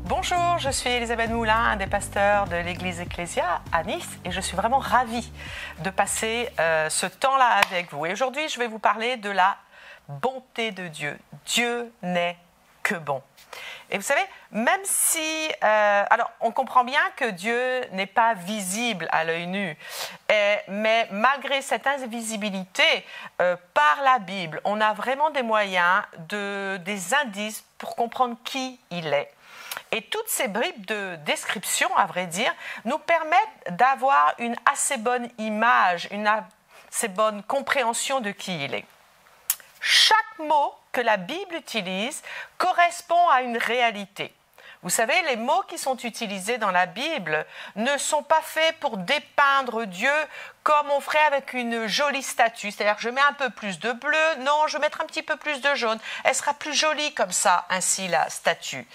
Bonjour, je suis Elisabeth Moulin, un des pasteurs de l'église Ecclésia à Nice et je suis vraiment ravie de passer ce temps-là avec vous. Et aujourd'hui, je vais vous parler de la bonté de Dieu. Dieu n'est que bon. Et vous savez, même si... alors, on comprend bien que Dieu n'est pas visible à l'œil nu, mais malgré cette invisibilité, par la Bible, on a vraiment des moyens, des indices pour comprendre qui il est. Et toutes ces bribes de description, à vrai dire, nous permettent d'avoir une assez bonne image, une assez bonne compréhension de qui il est. Chaque mot que la Bible utilise correspond à une réalité. Vous savez, les mots qui sont utilisés dans la Bible ne sont pas faits pour dépeindre Dieu comme on ferait avec une jolie statue. C'est-à-dire que je mets un peu plus de bleu, non, je vais mettre un petit peu plus de jaune. Elle sera plus jolie comme ça, ainsi la statue.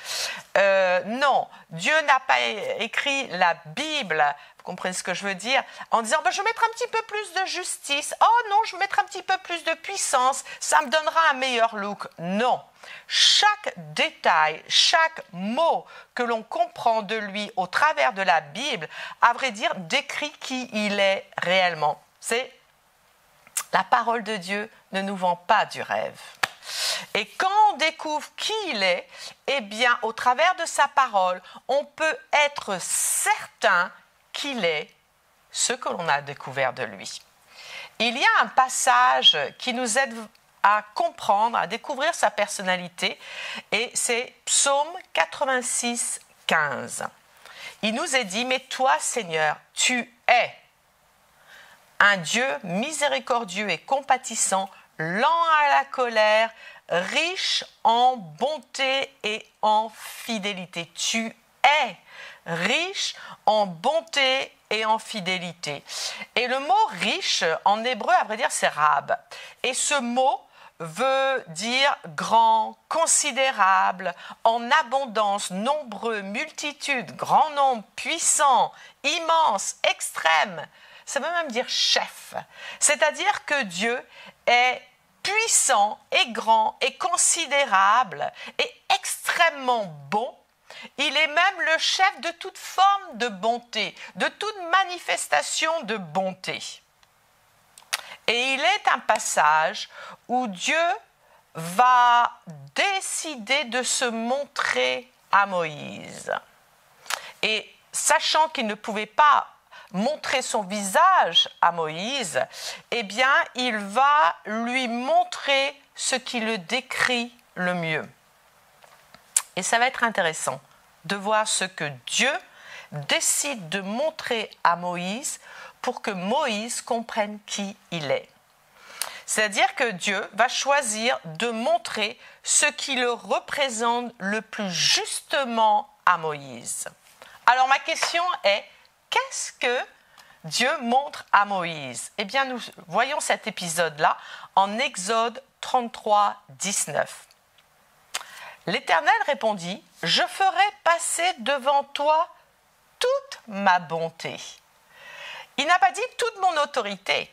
Non, Dieu n'a pas écrit la Bible, vous comprenez ce que je veux dire, en disant je vais mettre un petit peu plus de justice. Oh non, je vais mettre un petit peu plus de puissance, ça me donnera un meilleur look. Non. Chaque détail, chaque mot que l'on comprend de lui au travers de la Bible, à vrai dire, décrit qui il est réellement. C'est la parole de Dieu ne nous vend pas du rêve. Et quand on découvre qui il est, eh bien, au travers de sa parole, on peut être certain qu'il est ce que l'on a découvert de lui. Il y a un passage qui nous aide à comprendre, à découvrir sa personnalité, et c'est Psaume 86, 15. Il nous est dit, mais toi, Seigneur, tu es un Dieu miséricordieux et compatissant, lent à la colère, riche en bonté et en fidélité. Tu es riche en bonté et en fidélité. Et le mot riche, en hébreu, à vrai dire, c'est rab. Et ce mot veut dire grand, considérable, en abondance, nombreux, multitude, grand nombre, puissant, immense, extrême. Ça veut même dire chef. C'est-à-dire que Dieu est puissant et grand et considérable et extrêmement bon. Il est même le chef de toute forme de bonté, de toute manifestation de bonté. Et il est un passage où Dieu va décider de se montrer à Moïse. Et sachant qu'il ne pouvait pas montrer son visage à Moïse, eh bien, il va lui montrer ce qui le décrit le mieux. Et ça va être intéressant de voir ce que Dieu décide de montrer à Moïse pour que Moïse comprenne qui il est. C'est-à-dire que Dieu va choisir de montrer ce qui le représente le plus justement à Moïse. Alors ma question est, qu'est-ce que Dieu montre à Moïse? Eh bien, nous voyons cet épisode-là en Exode 33, 19. L'Éternel répondit, « Je ferai passer devant toi toute ma bonté. » Il n'a pas dit toute mon autorité.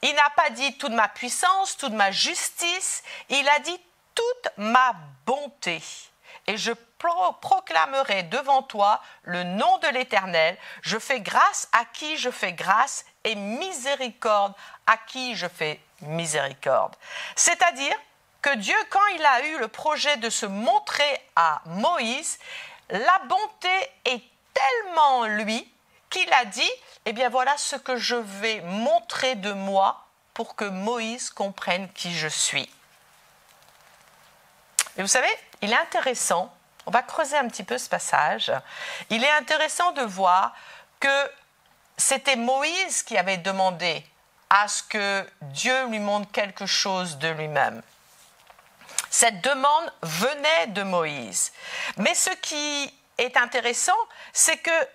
Il n'a pas dit toute ma puissance, toute ma justice. Il a dit toute ma bonté. Et je proclamerai devant toi le nom de l'Éternel. Je fais grâce à qui je fais grâce et miséricorde à qui je fais miséricorde. C'est-à-dire que Dieu, quand il a eu le projet de se montrer à Moïse, la bonté est tellement lui qu'il a dit, eh bien voilà ce que je vais montrer de moi pour que Moïse comprenne qui je suis. Et vous savez, il est intéressant, on va creuser un petit peu ce passage, il est intéressant de voir que c'était Moïse qui avait demandé à ce que Dieu lui montre quelque chose de lui-même. Cette demande venait de Moïse. Mais ce qui est intéressant, c'est que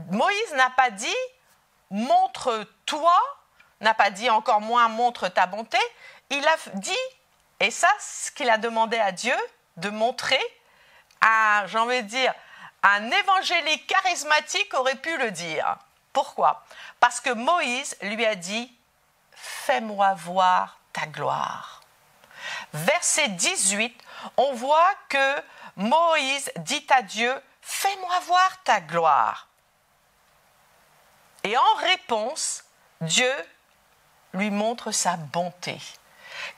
Moïse n'a pas dit « montre-toi », n'a pas dit encore moins « montre ta bonté ». Il a dit, et ça, ce qu'il a demandé à Dieu, de montrer, j'ai envie de dire, un évangélique charismatique aurait pu le dire. Pourquoi? Parce que Moïse lui a dit « fais-moi voir ta gloire ». Verset 18, on voit que Moïse dit à Dieu fais-moi voir ta gloire. Et en réponse, Dieu lui montre sa bonté.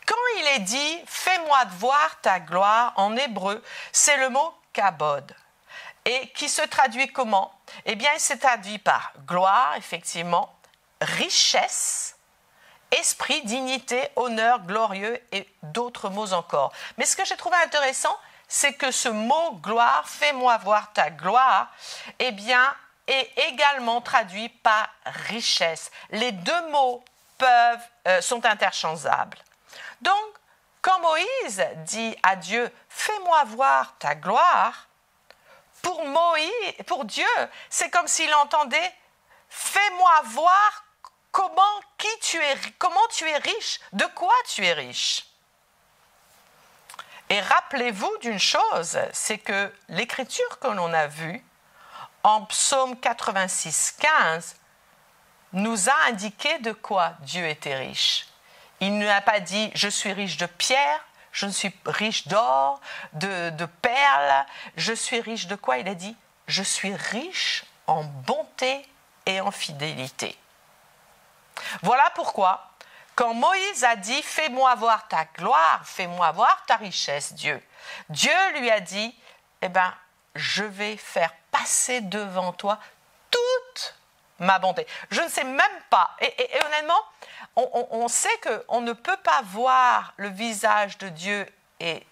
Quand il est dit « fais-moi voir ta gloire », en hébreu, c'est le mot « kabod ». Et qui se traduit comment? Eh bien, il se traduit par gloire, effectivement, richesse, esprit, dignité, honneur, glorieux et d'autres mots encore. Mais ce que j'ai trouvé intéressant, c'est que ce mot gloire, fais-moi voir ta gloire, eh bien, est également traduit par richesse. Les deux mots sont interchangeables. Donc, quand Moïse dit à Dieu, fais-moi voir ta gloire, pour Dieu, c'est comme s'il entendait, fais-moi voir comment tu es riche, de quoi tu es riche. Et rappelez-vous d'une chose, c'est que l'écriture que l'on a vue en Psaume 86, 15 nous a indiqué de quoi Dieu était riche. Il ne n'a pas dit « je suis riche de pierre », « je suis riche d'or, de perles », je suis riche de quoi? Il a dit « je suis riche en bonté et en fidélité ». Voilà pourquoi, quand Moïse a dit « fais-moi voir ta gloire, fais-moi voir ta richesse, Dieu », Dieu lui a dit « eh bien, je vais faire passer devant toi toute ma bonté ». Je ne sais même pas, et honnêtement, on sait qu'on ne peut pas voir le visage de Dieu et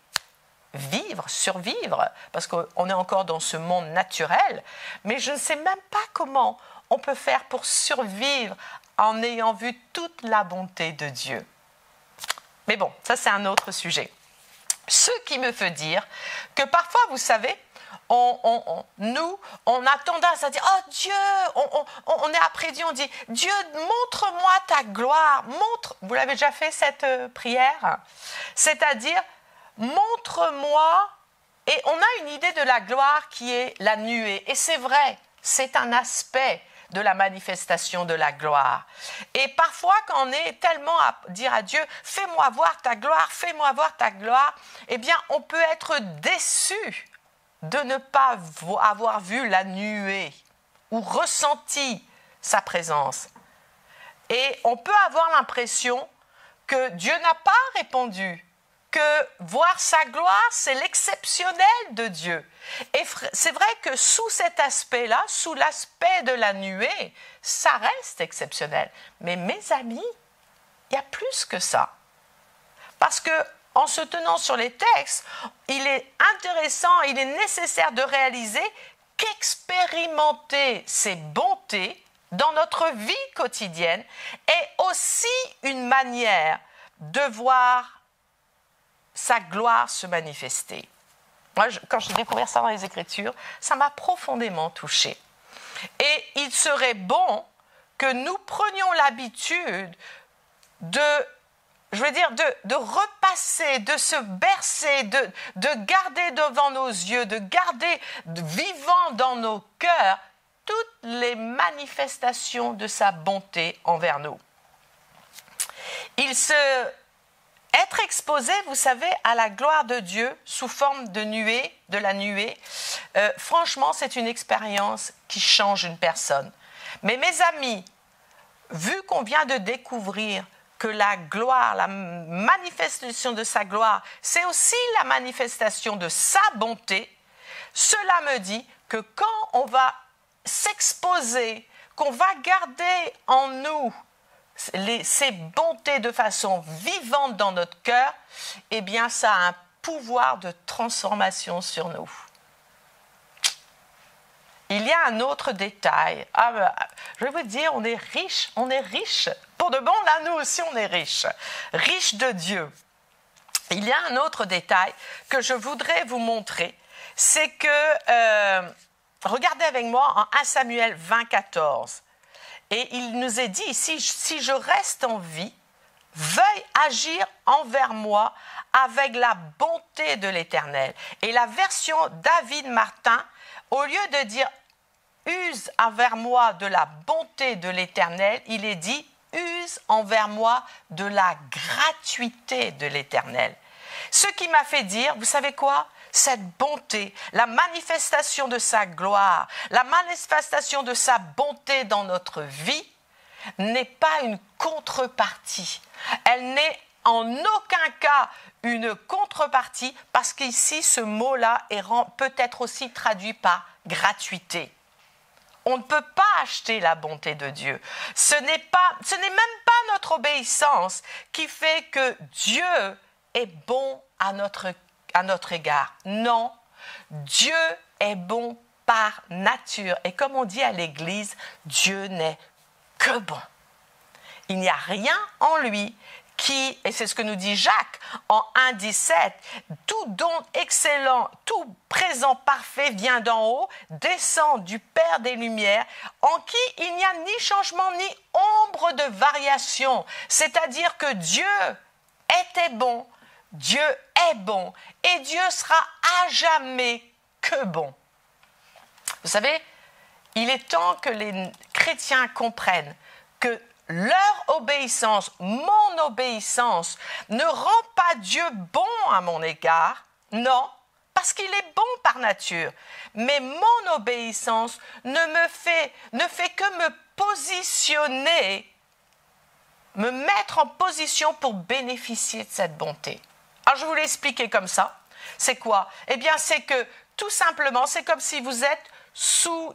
survivre, parce qu'on est encore dans ce monde naturel, mais je ne sais même pas comment on peut faire pour survivre en ayant vu toute la bonté de Dieu. Mais bon, ça c'est un autre sujet. Ce qui me fait dire que parfois, vous savez, nous, on a tendance à dire « Oh Dieu !» On est après Dieu, on dit « Dieu, montre-moi ta gloire, montre... » Vous l'avez déjà fait cette prière? C'est-à-dire, montre-moi... Et on a une idée de la gloire qui est la nuée. Et c'est vrai, c'est un aspect de la manifestation de la gloire. Et parfois, quand on est tellement à dire à Dieu « Fais-moi voir ta gloire, fais-moi voir ta gloire », eh bien, on peut être déçu de ne pas avoir vu la nuée ou ressenti sa présence. Et on peut avoir l'impression que Dieu n'a pas répondu, que voir sa gloire, c'est l'exceptionnel de Dieu. Et c'est vrai que sous cet aspect-là, sous l'aspect de la nuée, ça reste exceptionnel. Mais mes amis, il y a plus que ça. Parce que en se tenant sur les textes, il est intéressant, il est nécessaire de réaliser qu'expérimenter ces bontés dans notre vie quotidienne est aussi une manière de voir sa gloire se manifester. Moi, quand j'ai découvert ça dans les Écritures, ça m'a profondément touchée. Et il serait bon que nous prenions l'habitude de repasser, de se bercer, de garder devant nos yeux, de garder vivant dans nos cœurs toutes les manifestations de sa bonté envers nous. Être exposé, vous savez, à la gloire de Dieu sous forme de nuée, de la nuée, franchement, c'est une expérience qui change une personne. Mais mes amis, vu qu'on vient de découvrir que la gloire, la manifestation de sa gloire, c'est aussi la manifestation de sa bonté, cela me dit que quand on va s'exposer, qu'on va garder en nous ces bontés de façon vivante dans notre cœur, eh bien ça a un pouvoir de transformation sur nous. Il y a un autre détail. Je vais vous dire, on est riche. Pour de bon, là, nous aussi, on est riche de Dieu. Il y a un autre détail que je voudrais vous montrer, c'est que, regardez avec moi en 1 Samuel 20, 14. Et il nous est dit ici, si je reste en vie, veuille agir envers moi avec la bonté de l'Éternel. Et la version David Martin, au lieu de dire use envers moi de la bonté de l'Éternel, il est dit use envers moi de la gratuité de l'Éternel. Ce qui m'a fait dire, vous savez quoi? cette bonté, la manifestation de sa gloire, la manifestation de sa bonté dans notre vie n'est pas une contrepartie. Elle n'est en aucun cas une contrepartie parce qu'ici, ce mot-là peut être aussi traduit par gratuité. On ne peut pas acheter la bonté de Dieu. Ce n'est même pas notre obéissance qui fait que Dieu est bon à notre égard. Non, Dieu est bon par nature. Et comme on dit à l'Église, Dieu n'est que bon. Il n'y a rien en lui qui, et c'est ce que nous dit Jacques en 1,17, tout don excellent, tout présent parfait vient d'en haut, descend du Père des Lumières, en qui il n'y a ni changement ni ombre de variation. C'est-à-dire que Dieu était bon, Dieu est bon, et Dieu sera à jamais que bon. Vous savez, il est temps que les chrétiens comprennent que leur obéissance, mon obéissance, ne rend pas Dieu bon à mon égard, non, parce qu'il est bon par nature. Mais mon obéissance ne fait que me positionner, me mettre en position pour bénéficier de cette bonté. Alors je vous l'ai expliqué comme ça. C'est quoi? Eh bien, c'est que tout simplement, c'est comme si vous êtes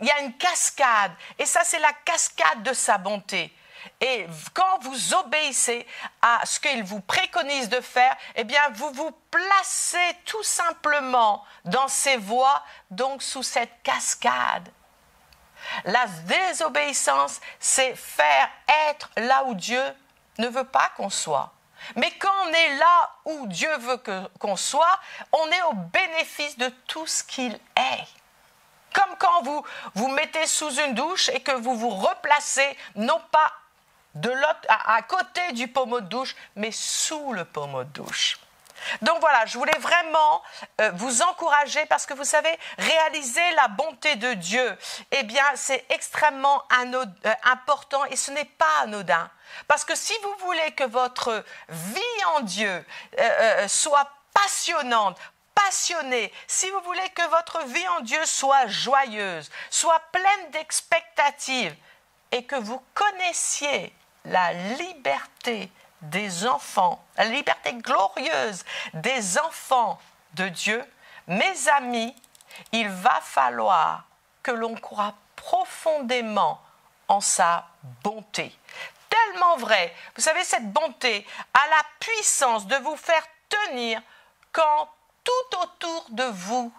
il y a une cascade, et ça c'est la cascade de sa bonté. Et quand vous obéissez à ce qu'il vous préconise de faire, eh bien, vous vous placez tout simplement dans ses voies, donc sous cette cascade. La désobéissance, c'est faire être là où Dieu ne veut pas qu'on soit. Mais quand on est là où Dieu veut qu'on soit, on est au bénéfice de tout ce qu'il est. Comme quand vous mettez sous une douche et que vous vous replacez, non pas à côté du pommeau de douche, mais sous le pommeau de douche. Donc voilà, je voulais vraiment vous encourager parce que vous savez, réaliser la bonté de Dieu, eh bien, c'est extrêmement important et ce n'est pas anodin. Parce que si vous voulez que votre vie en Dieu soit passionnante, passionnée, si vous voulez que votre vie en Dieu soit joyeuse, soit pleine d'expectatives et que vous connaissiez la liberté des enfants, la liberté glorieuse des enfants de Dieu, mes amis, il va falloir que l'on croie profondément en sa bonté. Tellement vrai, vous savez, cette bonté a la puissance de vous faire tenir quand tout autour de vous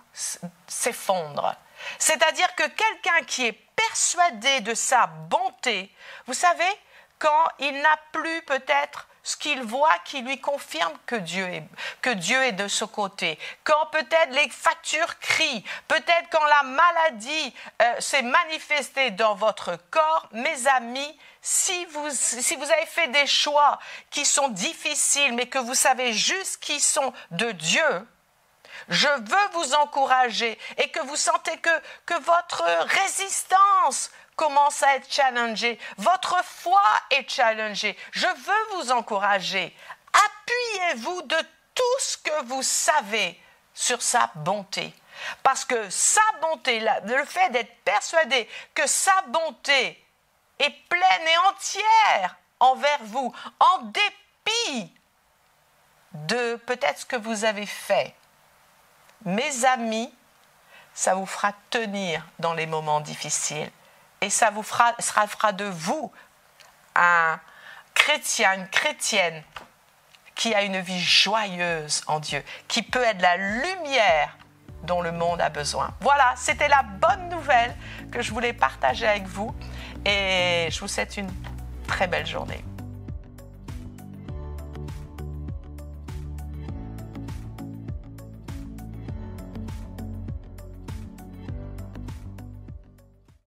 s'effondre. C'est-à-dire que quelqu'un qui est persuadé de sa bonté, vous savez, quand il n'a plus peut-être ce qu'il voit qui lui confirme que Dieu est de ce côté, quand peut-être les factures crient, peut-être quand la maladie s'est manifestée dans votre corps, mes amis, si vous avez fait des choix qui sont difficiles, mais que vous savez juste qu'ils sont de Dieu, je veux vous encourager et que vous sentez que votre résistance commence à être challengée, votre foi est challengée. Je veux vous encourager. Appuyez-vous de tout ce que vous savez sur sa bonté. Parce que sa bonté, le fait d'être persuadé que sa bonté est pleine et entière envers vous, en dépit de peut-être ce que vous avez fait, mes amis, ça vous fera tenir dans les moments difficiles. Et ça fera de vous un chrétien, une chrétienne qui a une vie joyeuse en Dieu, qui peut être la lumière dont le monde a besoin. Voilà, c'était la bonne nouvelle que je voulais partager avec vous et je vous souhaite une très belle journée.